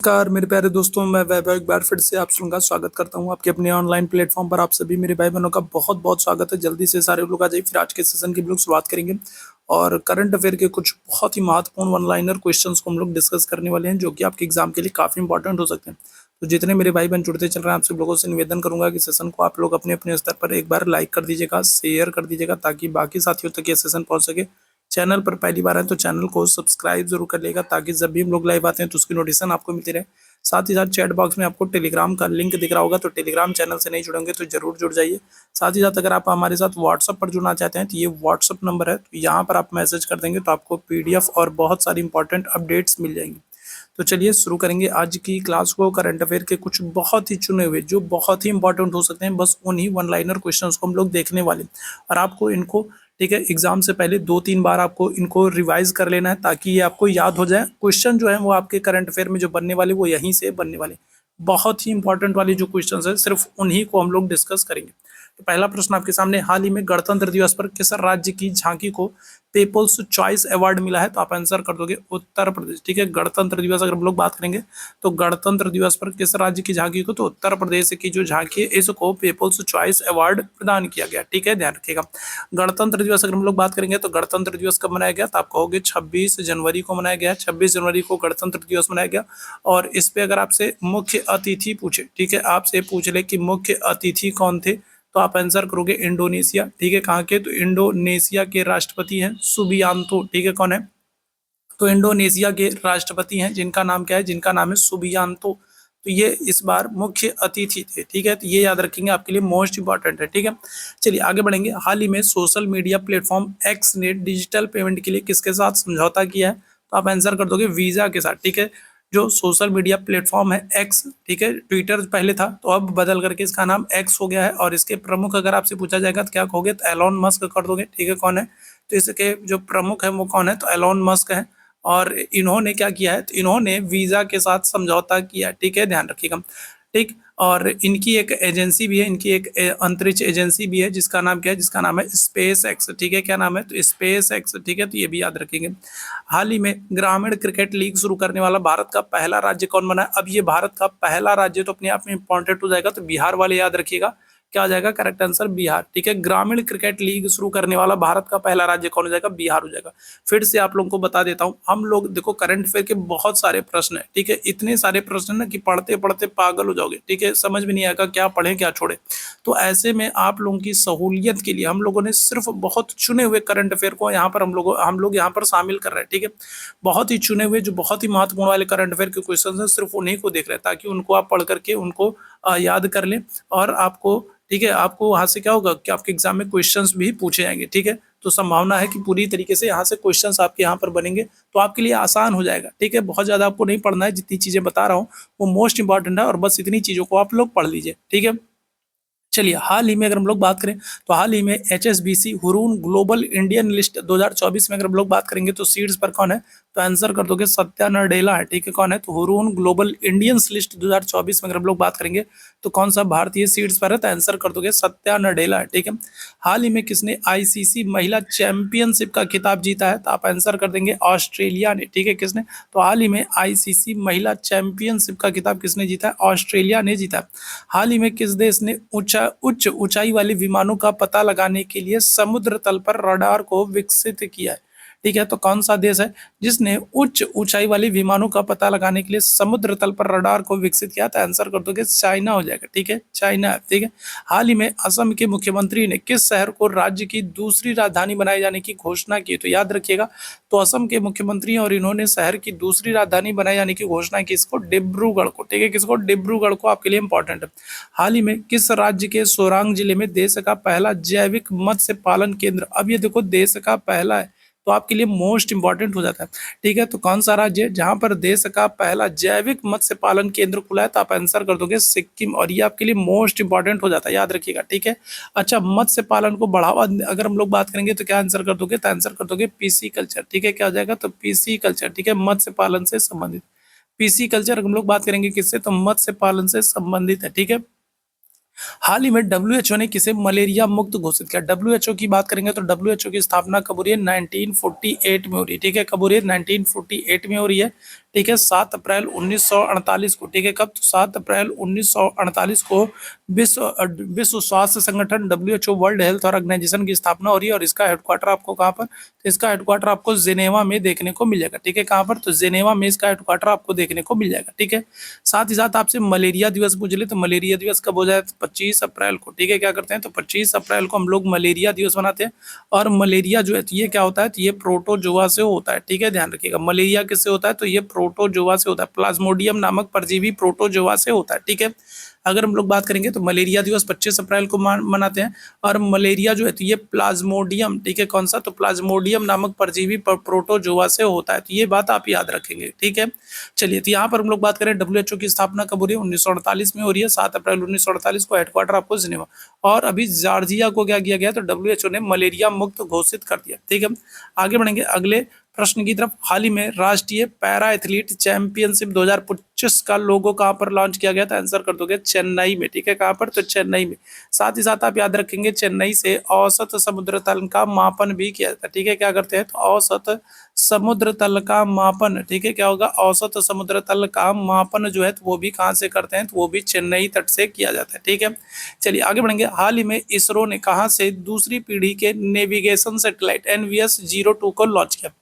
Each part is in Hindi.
नमस्कार मेरे प्यारे दोस्तों, मैं वैभव एक बार फिर से आप सबका स्वागत करता हूं आपके अपने ऑनलाइन प्लेटफॉर्म पर। आप सभी मेरे भाई बहनों का बहुत बहुत स्वागत है। जल्दी से सारे लोग आ जाइए, फिर आज के सेशन की हम लोग शुरुआत करेंगे और करंट अफेयर के कुछ बहुत ही महत्वपूर्ण वन लाइनर क्वेश्चंस को हम लोग डिस्कस करने वाले हैं, जो कि आपके एग्जाम के लिए काफी इंपॉर्टेंट हो सकते हैं। तो जितने मेरे भाई बहन जुड़ते चल रहे हैं, आप सब लोगों से निवेदन करूंगा कि सेशन को आप लोग अपने अपने स्तर पर एक बार लाइक कर दीजिएगा, शेयर कर दीजिएगा, ताकि बाकी साथियों तक ये सेशन पहुंच सके। चैनल पर पहली बार आए तो चैनल को सब्सक्राइब जरूर कर लेगा, ताकि जब भी हम लोग लाइव आते हैं तो उसकी नोटिफिकेशन आपको मिलती रहे। साथ ही साथ चैट बॉक्स में आपको टेलीग्राम का लिंक दिख रहा होगा, तो टेलीग्राम चैनल से नहीं जुड़ेंगे तो जरूर जुड़ जाइए। साथ ही साथ अगर आप हमारे साथ व्हाट्सअप पर जुड़ना चाहते हैं तो ये व्हाट्सअप नंबर है, तो यहाँ पर आप मैसेज कर देंगे तो आपको पीडीएफ और बहुत सारी इंपॉर्टेंट अपडेट्स मिल जाएंगी। तो चलिए शुरू करेंगे आज की क्लास को। करंट अफेयर के कुछ बहुत ही चुने हुए जो बहुत ही इंपॉर्टेंट हो सकते हैं, बस उन्हीं वन लाइनर क्वेश्चंस को हम लोग देखने वाले हैं। और आपको इनको, ठीक है, एग्जाम से पहले 2-3 बार आपको इनको रिवाइज कर लेना है, ताकि ये आपको याद हो जाए। क्वेश्चन जो है वो आपके करंट अफेयर में जो बनने वाले वो यहीं से बनने वाले। बहुत ही इंपॉर्टेंट वाली जो क्वेश्चंस है सिर्फ उन्हीं को हम लोग डिस्कस करेंगे। तो पहला प्रश्न आपके सामने, हाल ही में गणतंत्र दिवस पर किस राज्य की झांकी को पीपल्स चॉइस अवार्ड मिला है? तो आप आंसर कर दोगे उत्तर प्रदेश। ठीक है, गणतंत्र दिवस अगर हम लोग बात करेंगे तो गणतंत्र दिवस पर किस राज्य की झांकी को, तो उत्तर प्रदेश की जो झांकी है इसको पीपल्स चॉइस अवार्ड प्रदान किया गया। ठीक है, ध्यान रखिएगा। गणतंत्र दिवस अगर हम लोग बात करेंगे तो गणतंत्र दिवस कब मनाया गया? तो आप कहोगे 26 जनवरी को मनाया गया। 26 जनवरी को गणतंत्र दिवस मनाया गया। और इस पे अगर आपसे मुख्य अतिथि पूछे, ठीक है, आपसे पूछ ले कि मुख्य अतिथि कौन थे, तो आप आंसर करोगे इंडोनेशिया। ठीक है, कहाँ के? तो इंडोनेशिया के राष्ट्रपति हैं सुबियांतो। ठीक है, कौन है? तो इंडोनेशिया के राष्ट्रपति हैं जिनका नाम क्या है? जिनका नाम है सुबियांतो। तो ये इस बार मुख्य अतिथि थे। ठीक है, तो ये याद रखेंगे, आपके लिए मोस्ट इंपॉर्टेंट है। ठीक है, चलिए आगे बढ़ेंगे। हाल ही में सोशल मीडिया प्लेटफॉर्म एक्स ने डिजिटल पेमेंट के लिए किसके साथ समझौता किया है? तो आप आंसर कर दोगे वीजा के साथ। ठीक है, जो सोशल मीडिया प्लेटफॉर्म है एक्स, ठीक है, ट्विटर पहले था तो अब बदल करके इसका नाम एक्स हो गया है। और इसके प्रमुख अगर आपसे पूछा जाएगा तो क्या कहोगे? तो एलोन मस्क कर दोगे। ठीक है, कौन है? तो इसके जो प्रमुख है वो कौन है? तो एलोन मस्क है। और इन्होंने क्या किया है? तो इन्होंने वीजा के साथ समझौता किया। ठीक है, ध्यान रखिएगा। ठीक, और इनकी एक एजेंसी भी है, इनकी एक अंतरिक्ष एजेंसी भी है, जिसका नाम क्या है? जिसका नाम है स्पेस एक्स। ठीक है, क्या नाम है? तो स्पेस एक्स। ठीक है, तो ये भी याद रखेंगे। हाल ही में ग्रामीण क्रिकेट लीग शुरू करने वाला भारत का पहला राज्य कौन बना है? अब ये भारत का पहला राज्य तो अपने आप में इंपॉर्टेंट हो जाएगा, तो बिहार वाले याद रखिएगा। क्या आ जाएगा? Correct answer Bihar. ठीक है, ग्रामीण क्रिकेट लीग शुरू करने वाला भारत का पहला राज्य कौन हो जाएगा? बिहार हो जाएगा। फिर से आप लोगों को बता देता हूं, हम लोग देखो करंट अफेयर के बहुत सारे प्रश्न है। ठीक है, इतने सारे प्रश्न ना कि पढ़ते पढ़ते पागल हो जाओगे। ठीक है, समझ में नहीं आएगा क्या पढ़े क्या छोड़े। तो ऐसे में आप लोगों की सहूलियत के लिए हम लोगों ने सिर्फ बहुत चुने हुए करंट अफेयर को यहाँ पर हम लोग यहाँ पर शामिल कर रहे हैं। ठीक है, बहुत ही चुने हुए जो बहुत ही महत्वपूर्ण वाले करंट अफेयर के क्वेश्चन हैं, सिर्फ उन्हीं को देख रहे हैं, ताकि उनको आप पढ़ करके उनको याद कर लें। और आपको, ठीक है, आपको वहां से क्या होगा कि आपके एग्जाम में क्वेश्चंस भी पूछे जाएंगे। ठीक है, तो संभावना है कि पूरी तरीके से यहाँ से क्वेश्चंस आपके यहाँ पर बनेंगे, तो आपके लिए आसान हो जाएगा। ठीक है, बहुत ज्यादा आपको नहीं पढ़ना है, जितनी चीजें बता रहा हूँ वो मोस्ट इंपॉर्टेंट है, और बस इतनी चीजों को आप लोग पढ़ लीजिए। ठीक है, चलिए हाल ही में अगर हम लोग बात करें तो हाल ही में HSBC Hurun global Indian list 2024 में अगर हम लोग बात करेंगे तो सीट्स पर कौन है? तो आंसर कर दोगे सत्या नडेला है। ठीक है, कौन है? तो हुरून ग्लोबल इंडियंस लिस्ट 2024 में अगर हम लोग बात करेंगे तो कौन सा भारतीय सीट्स पर है? तो आंसर कर दोगे सत्या नडेला है। ठीक है, हाल ही में किसने आईसीसी महिला चैंपियनशिप का खिताब जीता है? तो आप आंसर कर देंगे ऑस्ट्रेलिया ने। ठीक है, किसने? तो हाल ही में आईसीसी महिला चैंपियनशिप का खिताब किसने जीता है? ऑस्ट्रेलिया ने जीता। हाल ही में किस देश ने उच्च ऊंचाई वाले विमानों का पता लगाने के लिए समुद्र तल पर रडार को विकसित किया है? ठीक है, तो कौन सा देश है जिसने उच्च ऊंचाई वाले विमानों का पता लगाने के लिए समुद्र तल पर रडार को विकसित किया? तो आंसर कर दोगे चाइना हो जाएगा। ठीक है, चाइना। ठीक है, हाल ही में असम के मुख्यमंत्री ने किस शहर को राज्य की दूसरी राजधानी बनाए जाने की घोषणा की? तो याद रखिएगा, तो असम के मुख्यमंत्री और इन्होंने शहर की दूसरी राजधानी बनाए जाने की घोषणा की, इसको डिब्रूगढ़ को। ठीक है, किसको? डिब्रूगढ़ को। आपके लिए इंपॉर्टेंट है। हाल ही में किस राज्य के सोरांग जिले में देश का पहला जैविक मत्स्य पालन केंद्र, अब ये देखो देश का पहला है तो आपके लिए मोस्ट इंपॉर्टेंट हो जाता है। ठीक है, तो कौन सा राज्य है जहां पर देश का पहला जैविक मत्स्य पालन केंद्र खुला है? तो आप आंसर कर दोगे सिक्किम, और ये आपके लिए मोस्ट इंपॉर्टेंट हो जाता है, याद रखिएगा। ठीक है, अच्छा, मत्स्य पालन को बढ़ावा अगर हम लोग बात करेंगे तो क्या आंसर कर दोगे? तो आंसर कर दोगे पीसी कल्चर। ठीक है, क्या हो जाएगा? तो पीसी कल्चर। ठीक है, मत्स्य पालन से संबंधित पीसी कल्चर हम लोग बात करेंगे किससे? तो मत्स्य पालन से संबंधित है। ठीक है, हाल ही में डब्ल्यूएचओ ने किसे मलेरिया मुक्त घोषित किया। डब्ल्यूएचओ की बात करेंगे तो डब्ल्यूएचओ की स्थापना कब हो रही है, 1948 में हो रही है। ठीक है, कब हो रही है, 1948 में हो रही है। ठीक है, 7 अप्रैल 1948 को। ठीक है, कब, तो 7 अप्रैल 1948 को विश्व स्वास्थ्य संगठन डब्ल्यूएचओ, वर्ल्ड हेल्थ ऑर्गेनाइजेशन की स्थापना हो रही है। और इसका हेडक्वार्टर आपको कहाँ पर, तो इसका हेडक्वार्टर आपको जेनेवा में देखने को मिल जाएगा। ठीक है, कहाँ पर, तो जेनेवा में इसका हेडक्वार्टर आपको देखने को मिल जाएगा। ठीक है, साथ ही साथ आपसे मलेरिया दिवस पूछ ले तो मलेरिया दिवस कब हो जाए, तो 25 अप्रैल को। ठीक है, क्या करते हैं, तो 25 अप्रैल को हम लोग मलेरिया दिवस मनाते हैं। और मलेरिया जो है तो ये क्या होता है, तो ये प्रोटोजोआ से होता है। ठीक है, ध्यान रखिएगा, मलेरिया किससे होता है, तो ये प्रोटोजोआ से होता है। प्लाज्मोडियम नामक परजीवी प्रोटोजोआ से होता है। ठीक है, अगर हम लोग बात करेंगे तो मलेरिया दिवस 25 अप्रैल को मनाते हैं। और मलेरिया जो है तो ये प्लाज्मोडियम, ठीक है, कौन सा, तो प्लाज्मोडियम नामक परजीवी प्रोटोजोआ से होता है। तो ये बात आप याद रखेंगे। ठीक है, चलिए, तो यहाँ पर हम लोग बात करें डब्ल्यूएचओ की स्थापना कब हो रही है, 1948 में हो रही है, 7 अप्रैल 1948 को। हेडक्वार्टर आपको जिनेवा। और अभी जॉर्जिया को क्या किया गया, तो डब्ल्यूएचओ ने मलेरिया मुक्त घोषित कर दिया। ठीक है, आगे बढ़ेंगे अगले प्रश्न की तरफ। हाल ही में राष्ट्रीय पैरा एथलीट चैंपियनशिप 2025 का लोगो कहाँ पर लॉन्च किया गया था, आंसर कर दोगे चेन्नई में। ठीक है, कहाँ पर, तो चेन्नई में। साथ ही साथ आप याद रखेंगे चेन्नई से औसत समुद्र तल का मापन भी किया जाता है। ठीक है, क्या करते हैं, तो औसत समुद्र तल का मापन। ठीक है, क्या होगा, औसत समुद्र तल का मापन जो है तो वो भी कहाँ से करते हैं, तो वो भी चेन्नई तट से किया जाता है। ठीक है, चलिए आगे बढ़ेंगे। हाल ही में इसरो ने कहाँ से दूसरी पीढ़ी के नेविगेशन सैटेलाइट NVS-02 को लॉन्च किया।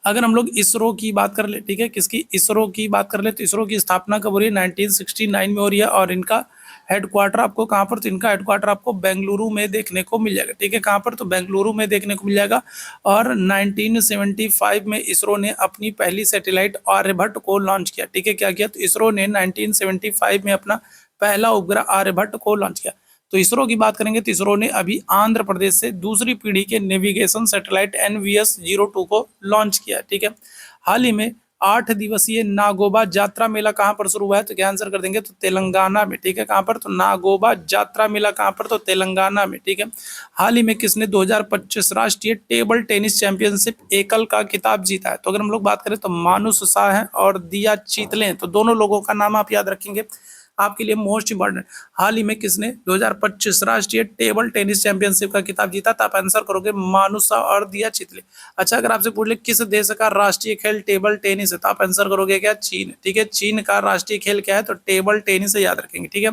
अगर हम लोग इसरो की बात कर ले, ठीक है, किसकी, इसरो की बात कर ले, तो इसरो की स्थापना कब हो रही है, 1969 में हो रही है। और इनका हेडक्वार्टर आपको कहाँ पर, तो इनका हेडक्वार्टर आपको बेंगलुरु में देखने को मिल जाएगा। ठीक है, कहाँ पर, तो बेंगलुरु में देखने को मिल जाएगा। और 1975 में इसरो ने अपनी पहली सैटेलाइट आर्यभट्ट को लॉन्च किया। ठीक है, क्या किया, तो इसरो ने 1975 में अपना पहला उपग्रह आर्यभट्ट को लॉन्च किया। तो इसरो की बात करेंगे तो इसरो ने अभी आंध्र प्रदेश से दूसरी पीढ़ी के नेविगेशन सैटेलाइट NVS-02 को लॉन्च किया। ठीक है, हाल ही में 8 दिवसीय नागोबा यात्रा मेला कहाँ पर शुरू हुआ है, तो क्या आंसर कर देंगे, तो तेलंगाना में। ठीक है, कहाँ पर, तो नागोबा यात्रा मेला कहाँ पर, तो तेलंगाना में। ठीक है, हाल ही में किसने 2025 राष्ट्रीय टेबल टेनिस चैंपियनशिप एकल का खिताब जीता है, तो अगर हम लोग बात करें तो मानुष शाह हैं और दिया चीतले हैं। तो दोनों लोगों का नाम आप याद रखेंगे, आपके लिए मोस्ट इंपॉर्टेंट। हाल ही में किसने 2025 राष्ट्रीय टेबल टेनिस चैंपियनशिप का खिताब जीता, तो आप आंसर करोगे मानुषा और दिया चितले। अच्छा, अगर आपसे पूछ ले किस देश का राष्ट्रीय खेल टेबल टेनिस है, तो आप आंसर करोगे क्या, चीन। ठीक है, चीन का राष्ट्रीय खेल क्या है, तो टेबल टेनिस है, याद रखेंगे। ठीक है,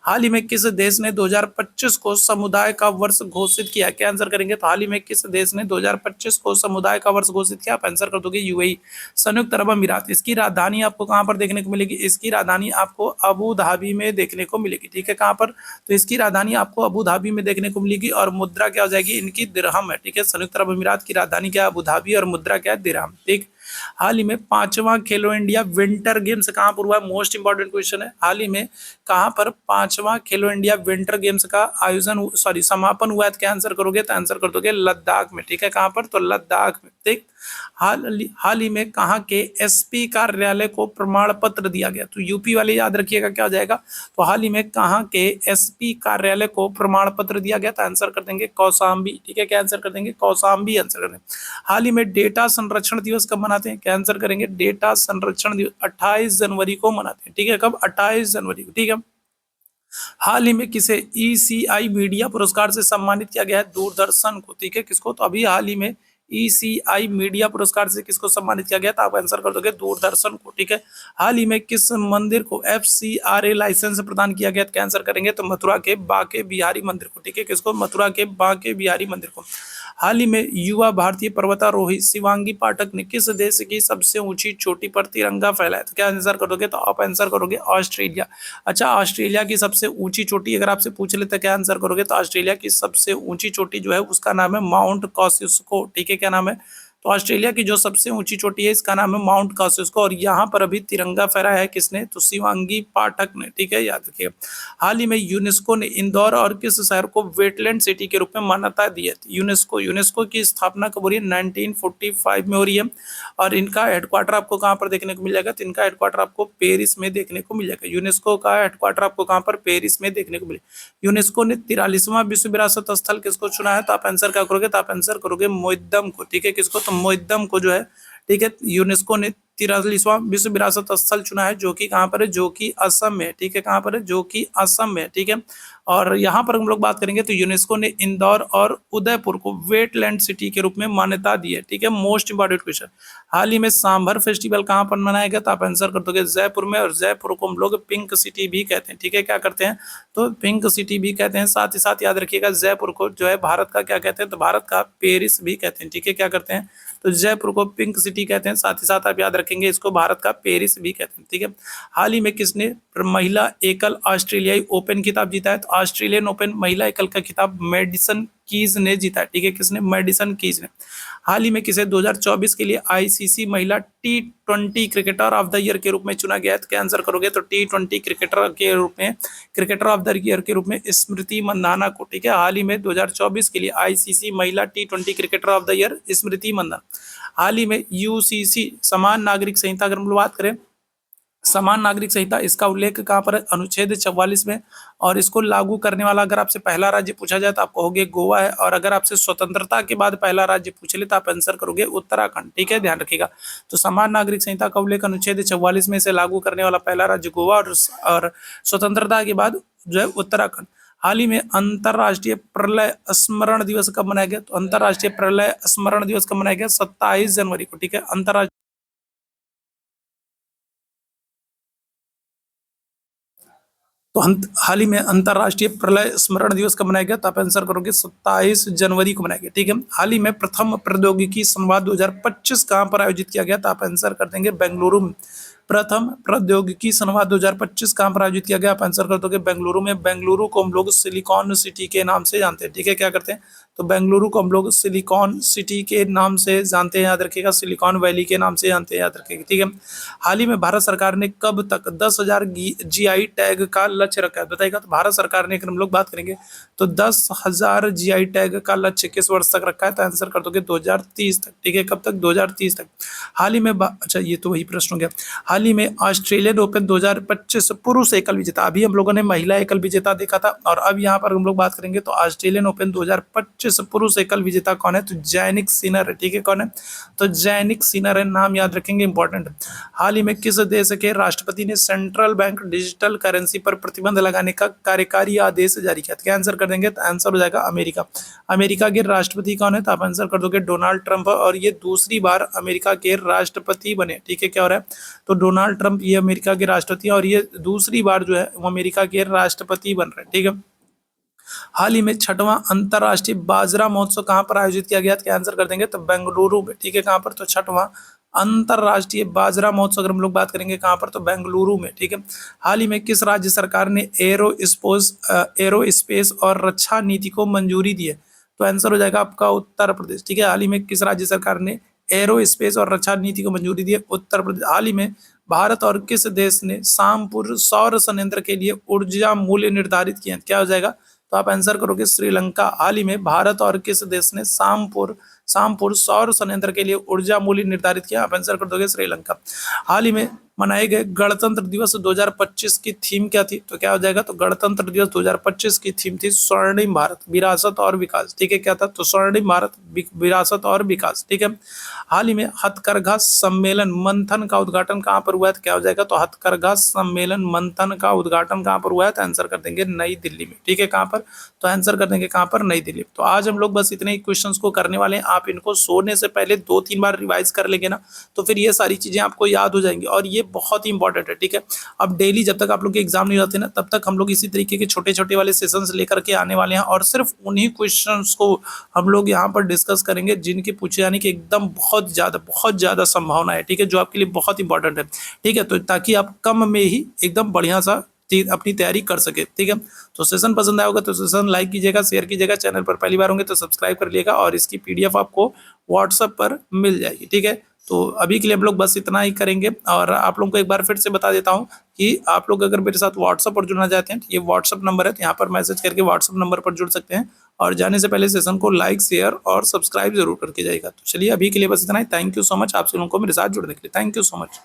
हाल ही में किस देश ने 2025 को समुदाय का वर्ष घोषित किया, क्या आंसर करेंगे, तो हाल ही में किस देश ने 2025 को समुदाय का वर्ष घोषित किया, आप आंसर कर दोगे यूएई, संयुक्त अरब अमीरात। इसकी राजधानी आपको कहाँ पर देखने को मिलेगी, इसकी राजधानी आपको अबू धाबी में देखने को मिलेगी। ठीक है, कहाँ पर, तो इसकी राजधानी आपको अबू धाबी में देखने को मिलेगी। और मुद्रा क्या हो जाएगी, इनकी दिरहम है। ठीक है, संयुक्त अरब अमीरात की राजधानी क्या है, अबू धाबी, और मुद्रा क्या है, दिरहम। ठीक, हाल ही में 5वां खेलो इंडिया विंटर गेम्स कहाँ पर हुआ है, मोस्ट इंपॉर्टेंट क्वेश्चन है। हाल ही में कहाँ पर 5वां खेलो इंडिया विंटर गेम्स का आयोजन, सॉरी, समापन हुआ है, तो क्या आंसर करोगे, तो आंसर कर दोगे लद्दाख में। ठीक है, कहाँ पर, तो लद्दाख में। ठीक, हाल ही में कहाँ के एसपी कार्यालय को प्रमाण पत्र दिया गया, तो यूपी वाले याद रखिएगा क्या हो जाएगा, तो हाल ही में कहाँ के एसपी कार्यालय को प्रमाण पत्र दिया गया, तो आंसर कर देंगे कौशाम्बी। ठीक है, क्या आंसर कर देंगे, कौशाम्बी आंसर कर देंगे। हाल ही में डेटा संरक्षण दिवस कब मनाते हैं, क्या आंसर करेंगे, डेटा संरक्षण दिवस 28 जनवरी को मनाते हैं। ठीक है, कब, 28 जनवरी को। ठीक है, हाल ही में किसे ECI मीडिया पुरस्कार से सम्मानित किया गया है, दूरदर्शन को। ठीक है, किसको, तो अभी हाल ही में ECI मीडिया पुरस्कार से किसको सम्मानित किया गया, तो आप आंसर कर दोगे दूरदर्शन को। ठीक है, हाल ही में किस मंदिर को FCRA लाइसेंस प्रदान किया गया, तो क्या आंसर करेंगे, तो मथुरा के बांके बिहारी मंदिर को। ठीक है, किसको, मथुरा के बांके बिहारी मंदिर को। हाल ही में युवा भारतीय पर्वतारोही शिवांगी पाठक ने किस देश की सबसे ऊंची चोटी पर तिरंगा फहराया, तो क्या आंसर करोगे, तो आप आंसर करोगे ऑस्ट्रेलिया। अच्छा, ऑस्ट्रेलिया की सबसे ऊंची चोटी अगर आपसे पूछ ले तो क्या आंसर करोगे, तो ऑस्ट्रेलिया की सबसे ऊंची चोटी जो है उसका नाम है माउंट कॉस्सिस्को। ठीक है, क्या नाम है, तो ऑस्ट्रेलिया की जो सबसे ऊंची चोटी है इसका नाम है माउंट कॉस्सिस्को। और यहाँ पर अभी तिरंगा फहराया है किसने, तो शिवांगी पाठक ने। ठीक है, याद रखिएगा। हाल ही में यूनेस्को ने इंदौर और किस शहर को वेटलैंड सिटी के रूप में मान्यता दी है, यूनेस्को की स्थापना कब हो रही है, 1945 में हो रही है। और इनका हेडक्वार्टर आपको कहाँ पर देखने को मिल जाएगा, तो इनका हेडक्वार्टर आपको पेरिस में देखने को मिल जाएगा। यूनेस्को का हेडक्वार्टर आपको कहाँ पर, पेरिस में देखने को मिलेगा। यूनेस्को ने 43वां विश्व विरासत स्थल किसको चुना है, तो आप आंसर क्या करोगे, तो आप आंसर करोगे मोइद्दम को। ठीक है, किसको, तो मोइद्दम को जो है, ठीक है। यूनेस्को ने 43वां विश्व विरासत स्थल चुना है, जो कि कहाँ पर है, जो कि असम में, ठीक है। कहाँ पर है, जो कि असम में, ठीक है। और यहाँ पर हम लोग बात करेंगे तो यूनेस्को ने इंदौर और उदयपुर को वेटलैंड सिटी के रूप में मान्यता दी है, ठीक है। मोस्ट इंपॉर्टेंट क्वेश्चन, हाल ही में सांभर फेस्टिवल कहाँ पर मनाया गया, तो आप आंसर कर दोगे जयपुर में, और जयपुर को हम लोग पिंक सिटी भी कहते हैं, ठीक है। क्या करते हैं, तो पिंक सिटी भी कहते हैं। साथ ही साथ याद रखिएगा जयपुर को जो है भारत का क्या कहते हैं, तो भारत का पेरिस भी कहते हैं, ठीक है। क्या करते हैं, तो जयपुर को पिंक सिटी कहते हैं। साथ ही साथ आप याद रखेंगे इसको भारत का पेरिस भी कहते हैं, ठीक है। हाल ही में किसने महिला एकल ऑस्ट्रेलियाई ओपन खिताब जीता है, तो ऑस्ट्रेलियन ओपन महिला एकल का खिताब मेडिसन कीज ने जीता है, ठीक है। किसने, मेडिसन कीज ने। हाल ही में किसे 2024 के लिए आईसीसी महिला T20 cricketer of the year के रूप में चुना गया है, तो क्या आंसर करोगे, तो T20 क्रिकेटर के रूप में, क्रिकेटर ऑफ द ईयर के रूप में स्मृति मंदाना को, ठीक है। हाल ही में 2024 के लिए आईसीसी महिला T20 cricketer of the year Smriti Mandhana. हाल ही में यूसीसी समान नागरिक संहिता, अगर हम बात करें समान नागरिक संहिता, इसका उल्लेख कहाँ पर है, अनुच्छेद 44 में। और इसको लागू करने वाला अगर आपसे पहला राज्य पूछा जाए तो आप कहोगे गोवा है, और अगर आपसे स्वतंत्रता के बाद पहला राज्य पूछ ले तो आप आंसर करोगे उत्तराखंड, ठीक है। ध्यान रखिएगा, तो समान नागरिक संहिता का उल्लेख अनुच्छेद 44 में से लागू करने वाला पहला राज्य गोवा, और स्वतंत्रता के बाद जो है उत्तराखंड। हाल ही में अंतर्राष्ट्रीय प्रलय स्मरण दिवस कब मनाया गया, तो अंतर्राष्ट्रीय प्रलय स्मरण दिवस कब मनाया गया, 27 जनवरी को, ठीक है। अंतर्राष्ट्रीय, तो हाल ही में अंतर्राष्ट्रीय प्रलय स्मरण दिवस कब मनाया गया, तो आप आंसर करोगे 27 जनवरी को मनाया गया, ठीक है। हाल ही में प्रथम प्रौद्योगिकी संवाद 2025 कहां पर आयोजित किया गया, तो आप आंसर कर देंगे बेंगलुरु में। प्रथम प्रौद्योगिकी संवाद 2025 कहां पर आयोजित किया गया, आप आंसर कर दोगे बेंगलुरु में। बेंगलुरु को हम लोग सिलिकॉन सिटी के नाम से जानते हैं, ठीक है। क्या करते हैं, तो बेंगलुरु को हम लोग सिलिकॉन सिटी के नाम से जानते हैं, याद रखिएगा, सिलिकॉन वैली के नाम से जानते हैं, याद रखिएगा, ठीक है। हाल ही में भारत सरकार ने कब तक 10,000 जीआई टैग का लक्ष्य रखा है, बताइएगा। तो भारत सरकार ने, अगर हम लोग बात करेंगे तो 10,000 जीआई टैग का लक्ष्य किस वर्ष तक रखा है, तो आंसर कर दोगे 2030 तक, ठीक है। कब तक, 2030 तक। हाल ही में अच्छा, ये तो वही प्रश्न हो गया। हाल ही में ऑस्ट्रेलियन ओपन 2025 पुरुष एकल विजेता, अभी हम लोगों ने महिला एकल विजेता देखा था, और अब यहाँ पर हम लोग बात करेंगे तो ऑस्ट्रेलियन ओपन 2025 पुरुष एकल विजेता कौन है, तो जैनिक सिनर है, ठीक है। कौन है, तो जैनिक सिनर है, नाम याद रखेंगे, इंपॉर्टेंट है। हाल ही में किस देश के राष्ट्रपति ने सेंट्रल बैंक डिजिटल करेंसी पर प्रतिबंध लगाने का कार्यकारी आदेश जारी किया, क्या आंसर कर देंगे, तो आंसर हो जाएगा अमेरिका। अमेरिका के राष्ट्रपति कौन है, तो आप आंसर कर दोगे डोनाल्ड ट्रंप, और ये दूसरी बार अमेरिका के राष्ट्रपति बने, ठीक है। क्या हो रहा है, तो डोनाल्ड ट्रंप ये अमेरिका के राष्ट्रपति हैं, और ये दूसरी बार जो है वो अमेरिका के राष्ट्रपति बन रहे हैं, ठीक है। हाल ही में 6वां अंतर्राष्ट्रीय बाजरा महोत्सव कहां पर आयोजित किया गया, क्या आंसर कर देंगे, तो बेंगलुरु में, ठीक है। कहां पर, तो 6वां अंतर्राष्ट्रीय बाजरा महोत्सव अगर हम लोग बात करेंगे कहां पर, तो बेंगलुरु में, ठीक है। हाल ही में किस राज्य सरकार ने एरोस्पेस और रक्षा नीति को मंजूरी दी है, तो आंसर हो जाएगा आपका उत्तर प्रदेश, ठीक है। हाल ही में किस राज्य सरकार ने एरोस्पेस और रक्षा नीति को मंजूरी दी है, उत्तर प्रदेश। हाल ही में भारत और किस देश ने शामपुर सौर संयंत्र के लिए ऊर्जा मूल्य निर्धारित किए हैं, क्या हो जाएगा, तो आप आंसर करोगे श्रीलंका। हाल ही में भारत और किस देश ने शामपुर सौर संयंत्र के लिए ऊर्जा मूल्य निर्धारित किया, आप आंसर कर दोगे श्रीलंका। हाल ही में मनाए गए गणतंत्र दिवस 2025 की थीम क्या थी, तो क्या हो जाएगा, तो गणतंत्र दिवस 2025 की थीम थी स्वर्णिम भारत विरासत और विकास, ठीक है। क्या था, तो स्वर्णिम भारत विरासत और विकास, ठीक है। हाल ही में हथकरघा सम्मेलन मंथन का उद्घाटन कहाँ पर हुआ है, तो क्या हो जाएगा, तो हथकरघा सम्मेलन मंथन का उद्घाटन कहाँ पर हुआ है, तो आंसर कर देंगे नई दिल्ली में, ठीक है। कहाँ पर, तो आंसर कर देंगे कहाँ पर, नई दिल्ली। तो आज हम लोग बस इतने ही क्वेश्चंस को करने वाले हैं, आप इनको सोने से पहले 2-3 बार रिवाइज कर लेंगे ना, तो फिर ये सारी चीजें आपको याद हो जाएंगी, और ये बहुत ही इंपॉर्टेंट है, ठीक है। अब डेली जब तक आप लोग के एग्जाम नहीं होते ना, तब तक हम लोग इसी तरीके के छोटे छोटे वाले सेशंस लेकर के आने वाले हैं, और सिर्फ उन्हीं क्वेश्चंस को हम लोग यहाँ पर डिस्कस करेंगे जिनके पूछे जाने की एकदम बहुत ज़्यादा संभावना है, ठीक है, जो आपके लिए बहुत इंपॉर्टेंट है, ठीक है। तो ताकि आप कम में ही एकदम बढ़िया सा अपनी तैयारी कर सके, ठीक है। तो सेशन पसंद आया होगा तो सेशन लाइक कीजिएगा, शेयर कीजिएगा, चैनल पर पहली बार होंगे तो सब्सक्राइब कर लिएगा, और इसकी पीडीएफ आपको व्हाट्सएप पर मिल जाएगी, ठीक है। तो अभी के लिए हम लोग बस इतना ही करेंगे, और आप लोगों को एक बार फिर से बता देता हूँ कि आप लोग अगर मेरे साथ व्हाट्सएप पर जुड़ना चाहते हैं तो ये व्हाट्सएप नंबर है, तो यहाँ पर मैसेज करके व्हाट्सएप नंबर पर जुड़ सकते हैं, और जाने से पहले सेशन को लाइक, शेयर और सब्सक्राइब जरूर करके जाएगा। तो चलिए अभी के लिए बस इतना ही। थैंक यू सो मच आप लोगों को मेरे साथ जुड़ने के लिए, थैंक यू सो मच।